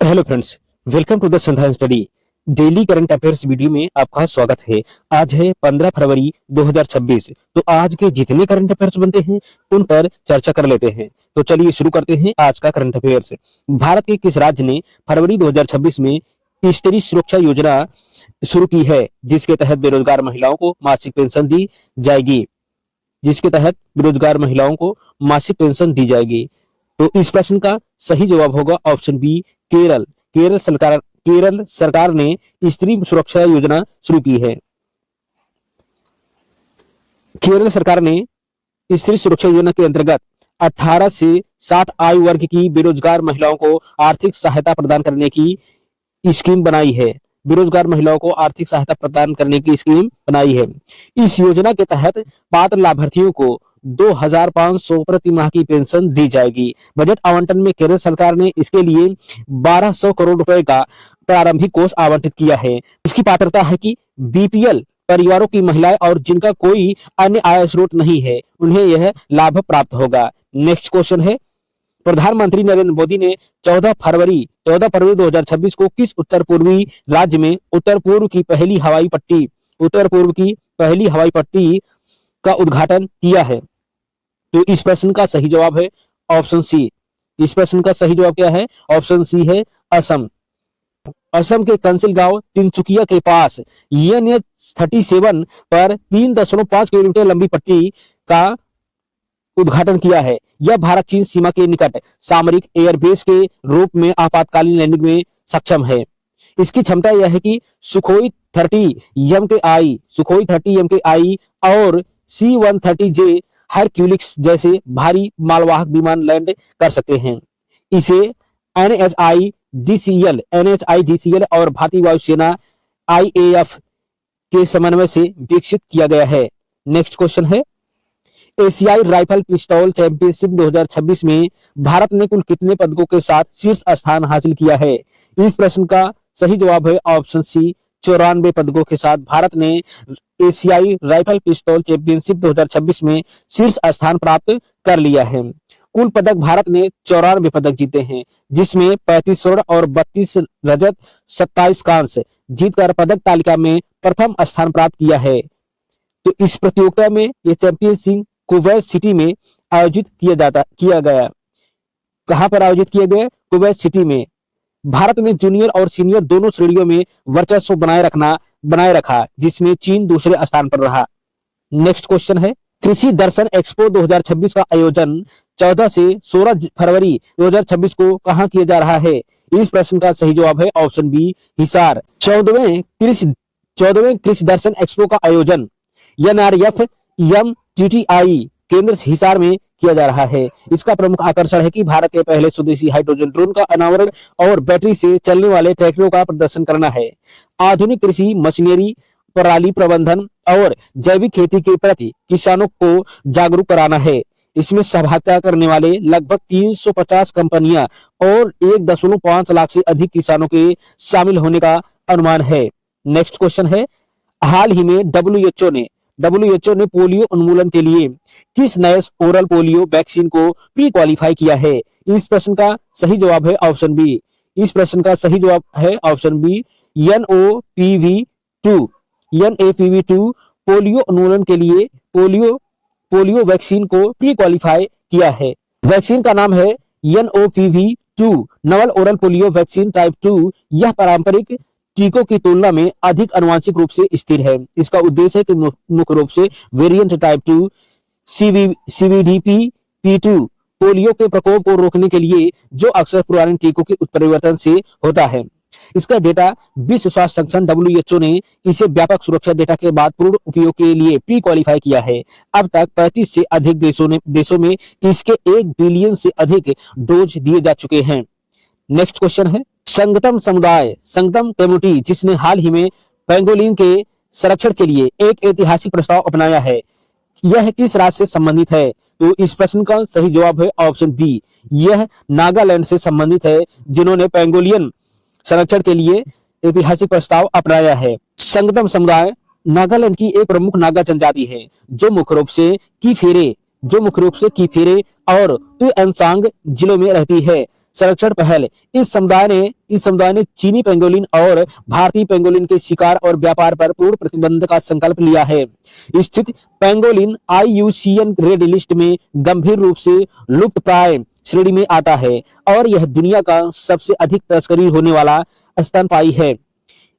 Hello friends, welcome to the Sandhan study. Daily current affairs video में आपका स्वागत है। आज है 15 फरवरी 2026। तो आज के जितने करंट अफेयर्स बनते हैं उन पर चर्चा कर लेते हैं। तो चलिए शुरू करते हैं आज का करंट अफेयर्स। भारत के किस राज्य ने फरवरी 2026 में स्त्री सुरक्षा योजना शुरू की है, जिसके तहत बेरोजगार महिलाओं को मासिक पेंशन दी जाएगी? तो इस प्रश्न का सही जवाब होगा ऑप्शन बी, केरल। केरल सरकार ने स्त्री सुरक्षा योजना शुरू की है। केरल सरकार ने स्त्री सुरक्षा योजना के अंतर्गत 18 से 60 आयु वर्ग की बेरोजगार महिलाओं को आर्थिक सहायता प्रदान करने की स्कीम बनाई है। इस योजना के तहत पात्र लाभार्थियों को 2,500 प्रति माह की पेंशन दी जाएगी। बजट आवंटन में केरल सरकार ने इसके लिए 1,200 करोड़ रुपए का प्रारंभिक कोष आवंटित किया है। इसकी पात्रता है कि बीपीएल परिवारों की महिलाएं और जिनका कोई अन्य आय स्रोत नहीं है, उन्हें यह लाभ प्राप्त होगा। नेक्स्ट क्वेश्चन है, प्रधानमंत्री नरेंद्र मोदी ने 14 फरवरी 2026 को किस उत्तर पूर्वी राज्य में उत्तर पूर्व की पहली हवाई पट्टी का उद्घाटन किया है? तो इस प्रश्न का सही जवाब है ऑप्शन सी। इस प्रश्न का सही जवाब क्या है? ऑप्शन सी है असम। असम के कंसिल गांव तिनसुकिया के पास NH-37 पर 3.5 किलोमीटर लंबी पट्टी का उद्घाटन किया है। यह भारत चीन सीमा के निकट सामरिक एयरबेस के रूप में आपातकालीन लैंडिंग में सक्षम है। इसकी क्षमता यह है कि सुखोई 30 MKI और C-130J हरक्यूलिस जैसे भारी मालवाहक विमान लैंड कर सकते हैं। इसे NHIDCL और भारतीय वायुसेना IAF के समन्वय से विकसित किया गया है। नेक्स्ट क्वेश्चन है, एशियाई राइफल पिस्तौल चैंपियनशिप 2026 में भारत ने कुल कितने पदकों के साथ शीर्ष स्थान हासिल किया है? इस प्रश्न का सही जवाब है ऑप्शन सी, 94 पदकों के साथ भारत ने एशियाई राइफल पिस्तौल चैंपियनशिप 2026 में शीर्ष स्थान प्राप्त कर लिया है। कुल पदक भारत ने 94 पदक जीते हैं, जिसमें 35 स्वर्ण और 32 रजत 27 कांस्य जीतकर पदक तालिका में प्रथम स्थान प्राप्त किया है। तो इस प्रतियोगिता में यह चैंपियनशिप कुवैत सिटी में आयोजित किया गया। कहां पर आयोजित किया गया? कुवैत सिटी में। भारत ने जूनियर और सीनियर दोनों श्रेणियों में वर्चस्व बनाए रखा, जिसमें चीन दूसरे स्थान पर रहा। नेक्स्ट क्वेश्चन है, कृषि दर्शन एक्सपो 2026 का आयोजन 14 से 16 फरवरी 2026 को कहां किया जा रहा है? इस प्रश्न का सही जवाब है ऑप्शन बी, हिसार। 14वें कृषि दर्शन एक्सपो का आयोजन NRF-MTTI केंद्र हिसार में किया जा रहा है। इसका प्रमुख आकर्षण है कि भारत के पहले स्वदेशी हाइड्रोजन ड्रोन का अनावरण और बैटरी से चलने वाले ट्रैक्टरों का प्रदर्शन करना है। आधुनिक कृषि मशीनरी, पराली प्रबंधन और जैविक खेती के प्रति किसानों को जागरूक कराना है। इसमें सहभागिता करने वाले लगभग 350 कंपनियां और 1.5 लाख से अधिक किसानों के शामिल होने का अनुमान है। नेक्स्ट क्वेश्चन है, हाल ही में WHO ने पोलियो उन्मूलन के लिए किस नए ओरल पोलियो वैक्सीन को प्री क्वालिफाई किया है? इस प्रश्न का सही जवाब है ऑप्शन बी। इस प्रश्न का सही जवाब है ऑप्शन बी, NAPV2 पोलियो उन्मूलन के लिए पोलियो वैक्सीन को प्री क्वालिफाई किया है। वैक्सीन का नाम है NOPV2 Naval oral polio vaccine type 2। यह पारंपरिक टीकों की तुलना में अधिक आनुवंशिक रूप से स्थिर है। इसका उद्देश्य है कि मुख्य रूप से वेरिएंट टाइप 2 CVDP-P2 पोलियो के प्रकोप को रोकने के लिए, जो अक्सर पुराने टीकों के उत्परिवर्तन से होता है। इसका डेटा विश्व स्वास्थ्य संगठन WHO ने इसे व्यापक सुरक्षा डेटा के बाद पूर्ण उपयोग के लिए प्री क्वालिफाई किया है। अब तक 35 से अधिक देशों में इसके 1 बिलियन से अधिक डोज दिए जा चुके हैं। नेक्स्ट क्वेश्चन है, संगतम कम्युनिटी जिसने हाल ही में पेंगोलिन के संरक्षण के लिए एक ऐतिहासिक प्रस्ताव अपनाया है, यह किस राज्य से संबंधित है? तो इस प्रश्न का सही जवाब है ऑप्शन बी, यह नागालैंड से संबंधित है, जिन्होंने पेंगोलिन संरक्षण के लिए ऐतिहासिक प्रस्ताव अपनाया है। संगतम समुदाय नागालैंड की एक प्रमुख नागा जनजाति है, जो मुख्य रूप से कीफेरे और तुएनसांग जिलों में रहती है। संरक्षण पहल। इस समुदाय ने चीनी पेंगोलिन और भारतीय पेंगोलिन के शिकार और व्यापार पर पूर्ण प्रतिबंध का संकल्प लिया है। स्थित पेंगोलिन IUCN रेड लिस्ट में गंभीर रूप से लुप्त प्राय श्रेणी में आता है और यह दुनिया का सबसे अधिक तस्करी होने वाला स्तनपायी है।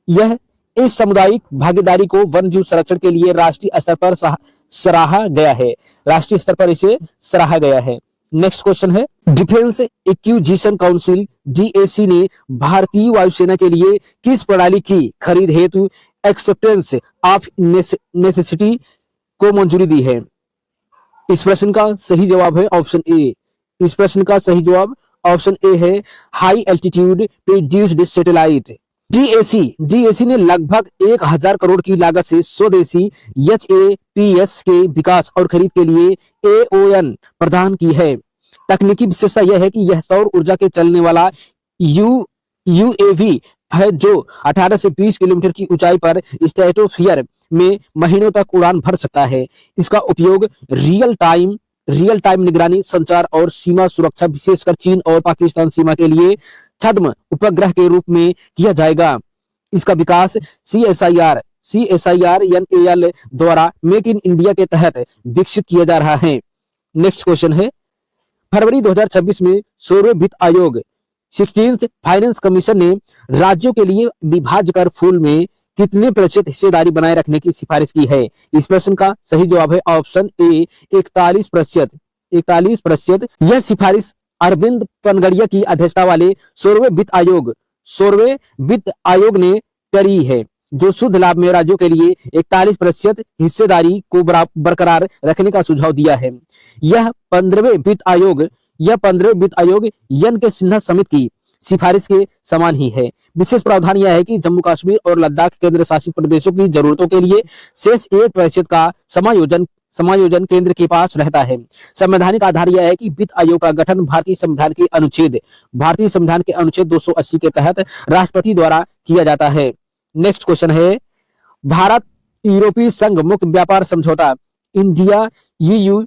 यह इस सामुदायिक भागीदारी को वन्यजीव संरक्षण के लिए राष्ट्रीय स्तर पर सराहा गया है। राष्ट्रीय स्तर पर इसे सराहा गया है। नेक्स्ट क्वेश्चन है, डिफेंस एक्विजिशन काउंसिल DAC ने भारतीय वायुसेना के लिए किस प्रणाली की खरीद हेतु एक्सेप्टेंस ऑफ नेसेसिटी को मंजूरी दी है? इस प्रश्न का सही जवाब है ऑप्शन ए। इस प्रश्न का सही जवाब ऑप्शन ए है high altitude produced satellite. DAC ने लगभग 1000 करोड़ की लागत से स्वदेशी HAPS के विकास और खरीद के लिए AON प्रदान की है। तकनीकी विशेषता यह है कि यह सौर ऊर्जा के चलने वाला UAV है जो 18 से 20 किलोमीटर की ऊंचाई पर स्ट्रेटोस्फीयर में महीनों तक उड़ान भर सकता है। इसका उपयोग रियल टाइम निगरानी, संचार और सीमा सुरक्षा, विशेषकर चीन और पाकिस्तान सीमा के लिए छद्म उपग्रह के रूप में किया जाएगा। इसका विकास CSIR NAL द्वारा मेक इन इंडिया के तहत विकसित किया जा रहा है। नेक्स्ट क्वेश्चन है, फरवरी 2026 में 16वें वित्त आयोग 16th फाइनेंस कमीशन ने राज्यों के लिए विभाज्य कर पूल में कितने प्रतिशत हिस्सेदारी बनाए रखने की सिफारिश की है? इस प्रश्न का सही जवाब है ऑप्शन ए 41%। 41%। यह सिफारिश अरविंद पनगड़िया की अध्यक्षता वाले 16वें वित्त आयोग ने करी है, जो शुद्ध लाभ में राज्यों के लिए 41% हिस्सेदारी को बरकरार रखने का सुझाव दिया है। यह 15वें वित्त आयोग यन के सिन्हा समिति की सिफारिश के समान ही है। विशेष प्रावधान यह है कि जम्मू कश्मीर और लद्दाख केंद्र शासित प्रदेशों की जरूरतों के लिए शेष 1% का समायोजन केंद्र के पास रहता है। संवैधानिक आधार यह है कि वित्त आयोग का गठन भारतीय संविधान के अनुच्छेद 280 के तहत राष्ट्रपति द्वारा किया जाता है। नेक्स्ट क्वेश्चन है, भारत यूरोपीय संघ मुक्त व्यापार समझौता इंडिया EU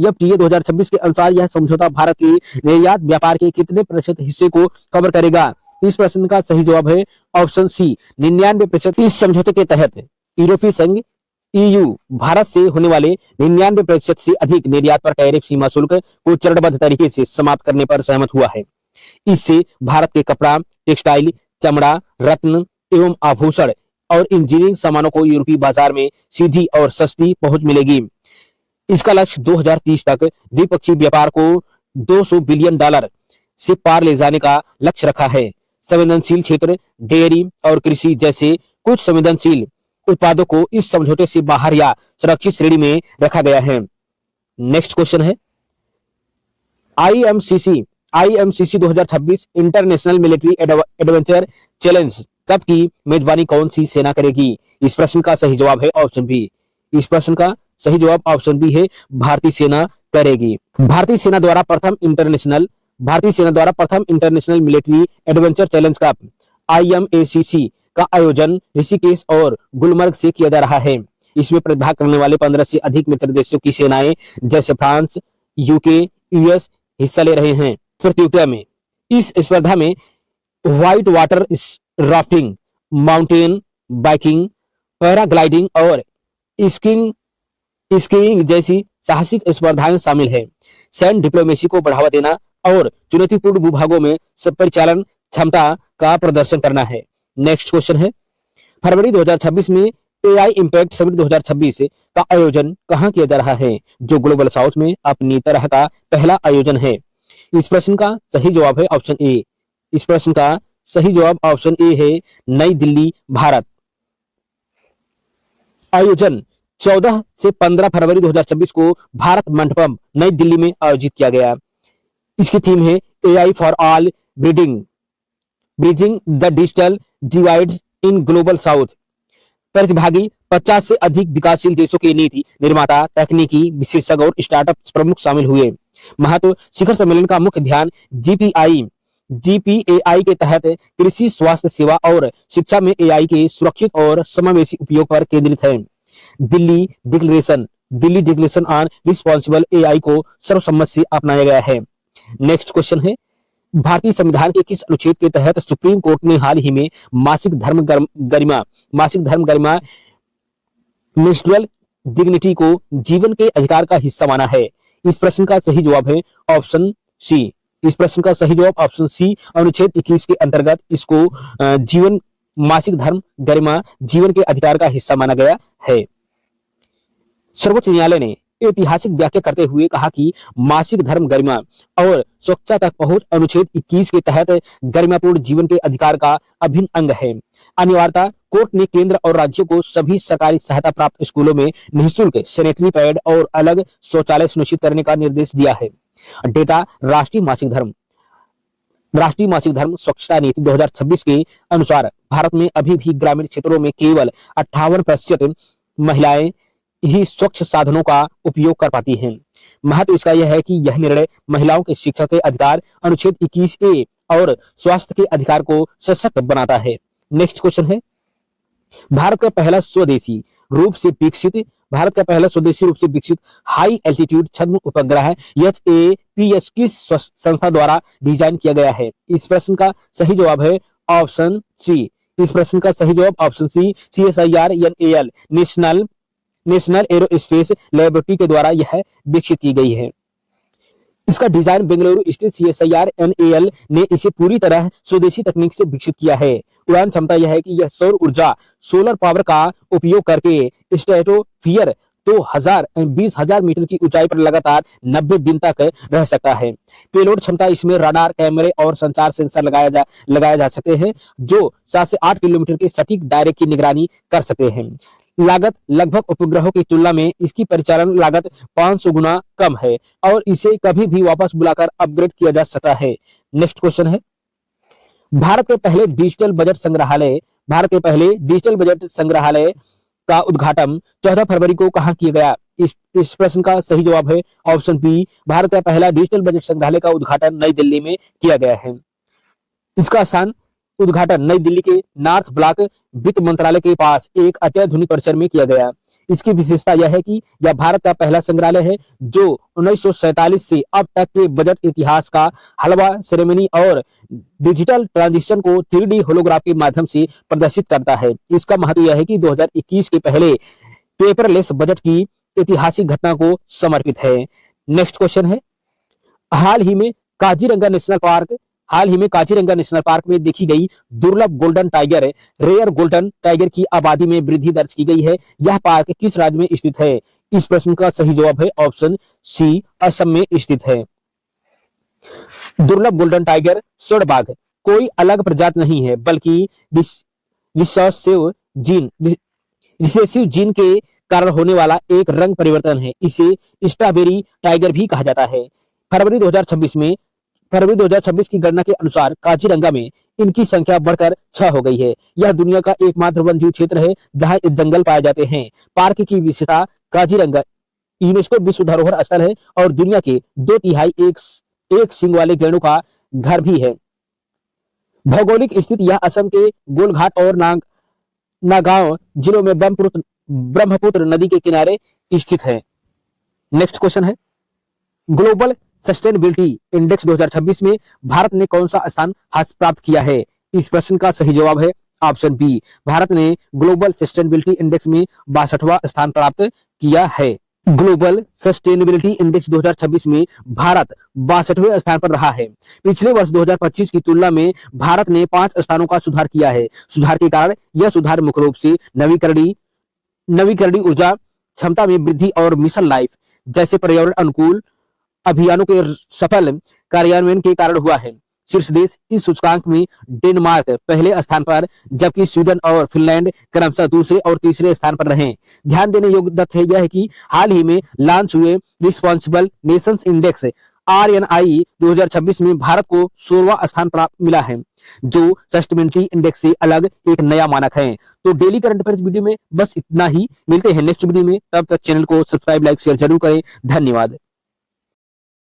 FTA 2026 के अनुसार यह समझौता भारत के निर्यात व्यापार के कितने प्रतिशत हिस्से को कवर करेगा? इस प्रश्न का सही जवाब है ऑप्शन सी 99%। इस समझौते के तहत यूरोपीय संघ EU भारत से होने वाले 99% से अधिक निर्यात पर टैरिफ सीमा शुल्क को चरणबद्ध तरीके से समाप्त करने पर सहमत हुआ है। इससे भारत के कपड़ा, टेक्सटाइल, चमड़ा, रत्न एवं आभूषण और इंजीनियरिंग सामानों को यूरोपीय बाजार में सीधी और सस्ती पहुंच मिलेगी। इसका लक्ष्य 2030 तक द्विपक्षीय व्यापार को $200 बिलियन से पार ले जाने का लक्ष्य रखा है। संवेदनशील क्षेत्र, डेयरी और कृषि जैसे कुछ संवेदनशील उत्पादों को इस समझौते से बाहर या सुरक्षित श्रेणी में रखा गया है। नेक्स्ट क्वेश्चन है, IMCC 2026 international military adventure challenge cup की मेजबानी कौन सी सेना करेगी? इस प्रश्न का सही जवाब है ऑप्शन बी। इस प्रश्न का सही जवाब ऑप्शन बी है, भारतीय सेना करेगी। भारतीय सेना द्वारा प्रथम international military adventure challenge cup IMACC का आयोजन ऋषिकेश और गुलमर्ग से किया जा रहा है। इसमें प्रतिभाग करने वाले 15 से अधिक मित्र देशों की सेनाएं जैसे फ्रांस, UK, US हिस्सा ले रहे हैं। प्रतियोगिता में इस स्पर्धा में white water rafting, mountain biking, paragliding और स्कीइंग जैसी साहसिक स्पर्धाएं शामिल है। सैन्य डिप्लोमेसी को बढ़ावा देना और चुनौतीपूर्ण भूभागों में परिचालन क्षमता का प्रदर्शन करना है। नेक्स्ट क्वेश्चन है, फरवरी 2026 में AI इम्पैक्ट समिट 2026 का आयोजन कहां किया जा रहा है, जो ग्लोबल साउथ में अपनी तरह का पहला आयोजन है? इस प्रश्न का सही जवाब है ऑप्शन ए। इस प्रश्न का सही जवाब ऑप्शन ए है, नई दिल्ली, भारत। आयोजन 14 से 15 फरवरी 2026 को भारत मंडपम नई दिल्ली में आयोजित किया गया। इसकी थीम है AI for all, bridging the digital divides in global south. प्रतिभागी 50 से अधिक विकासशील देशों के नीति निर्माता, तकनीकी विशेषज्ञ और स्टार्टअप प्रमुख शामिल हुए। महत्व, शिखर सम्मेलन का मुख्य ध्यान GPAI के तहत कृषि, स्वास्थ्य सेवा और शिक्षा में AI के सुरक्षित और समावेशी उपयोग पर केंद्रित है। Delhi declaration Delhi declaration on responsible AI को सर्वसम्मति से अपनाया गया है। नेक्स्ट क्वेश्चन है, भारतीय संविधान के किस अनुच्छेद के तहत सुप्रीम कोर्ट ने हाल ही में मासिक धर्म गरिमा मेंस्ट्रुअल डिग्निटी को जीवन के अधिकार का हिस्सा माना है? इस प्रश्न का सही जवाब है ऑप्शन सी। इस प्रश्न का सही जवाब ऑप्शन सी, अनुच्छेद 21 के अंतर्गत इसको जीवन मासिक धर्म गरिमा जीवन के अधिकार का हिस्सा माना गया है। सर्वोच्च न्यायालय ने ऐतिहासिक व्याख्या करते हुए कहा कि मासिक धर्म गरिमा और स्वच्छता तक पहुंच अनुच्छेद 21 के तहत गरिमापूर्ण जीवन के अधिकार का अभिन्न अंग है। अनिवार्यता, कोर्ट ने केंद्र और राज्यों को सभी सरकारी सहायता प्राप्त स्कूलों में निःशुल्क सैनिटरी पैड और अलग शौचालय सुनिश्चित करने का निर्देश दिया है। डेटा, राष्ट्रीय मासिक धर्म स्वच्छता नीति 2026 के अनुसार भारत में अभी भी ग्रामीण क्षेत्रों में केवल 58% महिलाएं ही स्वच्छ साधनों का उपयोग कर पाती हैं। महत्व इसका यह है कि यह निर्णय महिलाओं के शिक्षा के अधिकार अनुच्छेद 21A और स्वास्थ्य के अधिकार को सशक्त बनाता है। नेक्स्ट क्वेश्चन है, भारत का पहला स्वदेशी रूप से विकसित हाई एल्टीट्यूड छद्म उपग्रह HAPS किस संस्था द्वारा डिजाइन किया गया है? इस प्रश्न का सही जवाब है ऑप्शन सी। इस प्रश्न का सही जवाब option C, CSIR-NAL national aerospace laboratory के द्वारा यह विकसित की गई है। इसका डिजाइन बेंगलुरु स्थित CSIR-NAL ने इसे पूरी तरह स्वदेशी तकनीक से विकसित किया है। उड़ान क्षमता यह है कि यह सोलर पावर का उपयोग करके स्ट्रेटोस्फीयर 20,000 मीटर की ऊंचाई पर लगातार 90 दिन तक रह सकता है। पेलोड क्षमता, इसमें रडार, कैमरे और संचार सेंसर लगाया जा सकते हैं जो 7 से 8 किलोमीटर के सटीक दायरे की निगरानी कर सकते हैं। लागत लगभग उपग्रहों की तुलना में इसकी परिचालन लागत 500 गुना कम है और इसे कभी भी वापस बुलाकर अपग्रेड किया जा सकता है। नेक्स्ट क्वेश्चन है, भारत के पहले डिजिटल बजट संग्रहालय का उद्घाटन 14 फरवरी को कहां किया गया? इस प्रश्न का सही जवाब है ऑप्शन बी, भारत का पहला डिजिटल बजट संग्रहालय का उद्घाटन नई दिल्ली में किया गया है। इसका स्थान उद्घाटन नई दिल्ली के नॉर्थ ब्लॉक वित्त मंत्रालय के पास एक अत्याधुनिक परिसर में किया गया। इसकी विशेषता यह है कि यह भारत का पहला संग्रहालय है जो 1947 से अब तक के बजट इतिहास का हलवा सेरेमनी और डिजिटल ट्रांजिशन को 3D होलोग्राफ के माध्यम से प्रदर्शित करता है। इसका महत्व यह है कि 2021 के पहले पेपरलेस बजट की ऐतिहासिक घटना को समर्पित है। नेक्स्ट क्वेश्चन है, हाल ही में काजीरंगा नेशनल पार्क में देखी गई दुर्लभ रेयर गोल्डन टाइगर की आबादी में वृद्धि दर्ज की गई है। यह पार्क किस राज्य में स्थित है? इस प्रश्न का सही जवाब है ऑप्शन सी, असम में स्थित है। दुर्लभ गोल्डन टाइगर स्वर्णबाघ कोई अलग प्रजाति नहीं है बल्कि रिसेसिव जीन के कारण होने वाला एक रंग परिवर्तन है। इसे स्ट्रॉबेरी टाइगर भी कहा जाता है। फरवरी 2026 की गणना के अनुसार काजीरंगा में इनकी संख्या बढ़कर 6 हो गई है। यह दुनिया का एकमात्र वन्यजीव क्षेत्र है जहां जंगल पाए जाते हैं। पार्क की विशेषता, काजीरंगा यूनेस्को विश्व धरोहर स्थल है और दुनिया के 2/3 एक सींग वाले गैंडों का घर भी है। भौगोलिक स्थिति यह असम के गोलघाट और नागांव जिलों में ब्रह्मपुत्र नदी के किनारे स्थित है। नेक्स्ट क्वेश्चन है, ग्लोबल सस्टेनेबिलिटी इंडेक्स 2026 में भारत ने कौन सा स्थान हासिल प्राप्त किया है? इस प्रश्न का सही जवाब है ऑप्शन बी, भारत ने ग्लोबल सस्टेनेबिलिटी इंडेक्स में 62वां स्थान प्राप्त किया है। ग्लोबल सस्टेनेबिलिटी इंडेक्स 2026 में भारत 62वें स्थान पर रहा है। पिछले वर्ष 2025 की तुलना में भारत ने 5 स्थानों का सुधार किया है। सुधार के कारण यह सुधार मुख्य रूप से नवीकरणीय ऊर्जा क्षमता में वृद्धि और मिशन लाइफ जैसे पर्यावरण अनुकूल अभियानों के सफल कार्यान्वयन के कारण हुआ है। शीर्ष देश इस सूचकांक में डेनमार्क पहले स्थान पर जबकि स्वीडन और फिनलैंड क्रमशः दूसरे और तीसरे स्थान पर रहे। ध्यान देने योग्य तथ्य यह है कि हाल ही में लॉन्च हुए रिस्पॉन्सिबल नेशंस इंडेक्स RNI 2026 में भारत को 16वां स्थान प्राप्त मिला है जो सस्टेनेबिलिटी इंडेक्स से अलग एक नया मानक है। तो डेली करंट अफेयर्स वीडियो में बस इतना ही। मिलते हैं नेक्स्ट वीडियो में, तब तक चैनल को सब्सक्राइब, लाइक, शेयर जरूर करें। धन्यवाद।